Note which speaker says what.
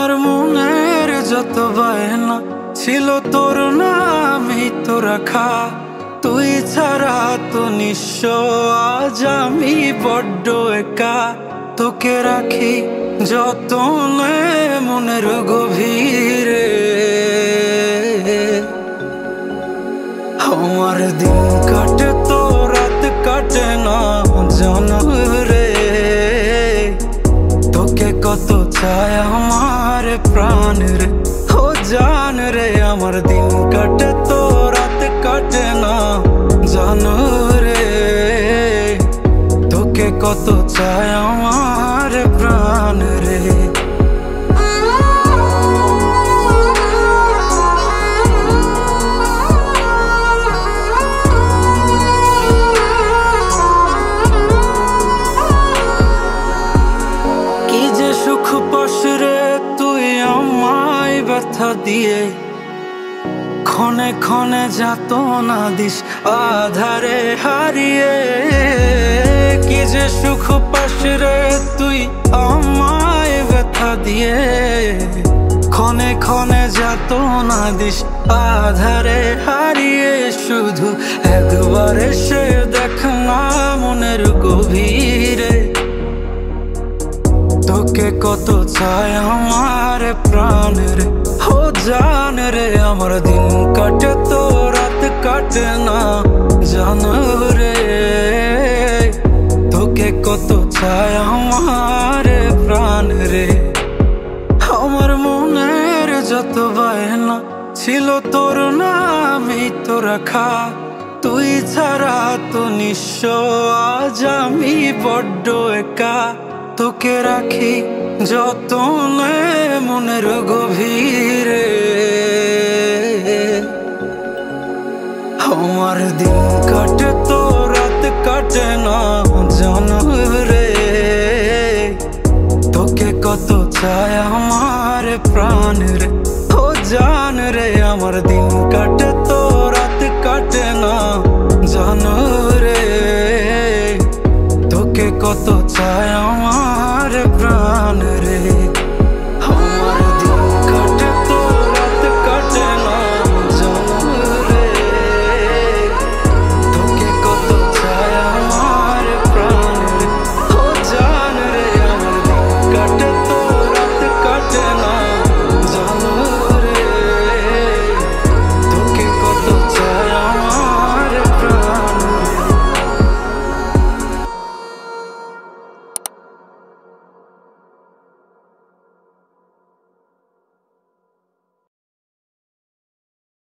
Speaker 1: আমার মনের যত বায়না ছিল তোর নামই তো রাখা। তুই ছাড়া তো নিঃস্ব আজ আমি বড্ড একা। তোকে রাখি যতনে মনের গভীরে। আমার দিন কাটে তো রাত কাটে না জানো রে। তোকে কত চায় আমার প্রাণ রে, ও জান রে। আমার দিন কাটে তো রাত কাটে না জানো রে। তোকে কত চায় আমার প্রাণ রে। সুখ পাস রে তুই আমায় ব্যথা দিয়ে, ক্ষণে ক্ষণে যাতনা দিস আধারে হারিয়ে। কি যে সুখ পাস রে তুই আমায় ব্যথা দিয়ে, ক্ষণে ক্ষণে যাতনা দিস আধারে হারিয়ে। শুধু একবার এসে দেখ না মনের গভীরে। তোকে কত চায় আমার প্রাণ রে, ও জান রে। আমার দিন কাটে তো রাত কাটে না জানো রে। তোকে কত চায় আমার প্রাণ রে। আমার মনের যত বায়না ছিল তোর নামই তো রাখা। তুই ছাড়া তো নিঃস্ব আজ আমি বড্ড একা। তোকে রাখি যতনে মনের গভীরে। আমার দিন কাটে তো রাত কাটে না জানো রে। তোকে কত চায় আমার প্রাণ রে, ও জান রে। আমার দিন কাটে তো রাত কাটে না জানো রে। তোকে কত চায় আমার প্রাণ রে।